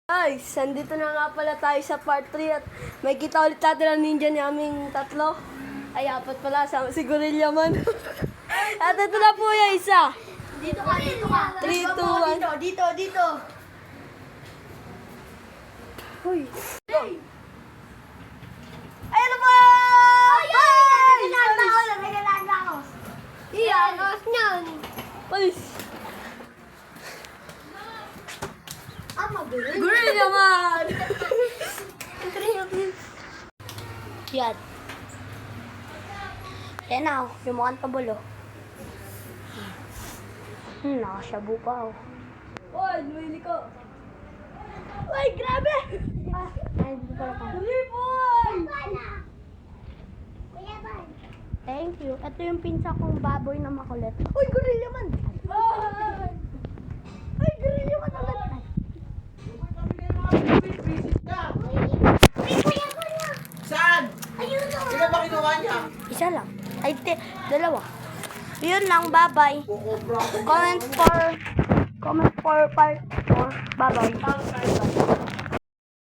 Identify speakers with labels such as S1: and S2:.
S1: Guys, nandito na nga pala tayo sa part 3 at may kita ulit natin ang ninja ni aming tatlo. Ay, apat pala, si Gorilla man. At ito na po yung isa.
S2: Dito ka, dito ka.
S1: 3, 2, 1.
S2: Dito.
S1: Uy. Ay, ano ba?
S2: Nagalaan ako. Iyan, os niyan.
S1: Palis.
S2: Magaling.
S1: Gorilla man.
S2: Yan. Yan na, yung mukhang pabulo. Nakasyabu pa, oh.
S1: Uy, lumili ko. Uy, grabe.
S2: Ay, dito pala pa.
S1: Dali, boy.
S2: Thank you. Ito yung pinsa kong baboy na makulit.
S1: Uy, Gorilla man. Ay, Gorilla man ulit.
S3: Saan? Ilan ba kinuha niya?
S2: Isa lang. Ay, dalawa. Yun lang, bye-bye. Comment for part 4. Bye-bye.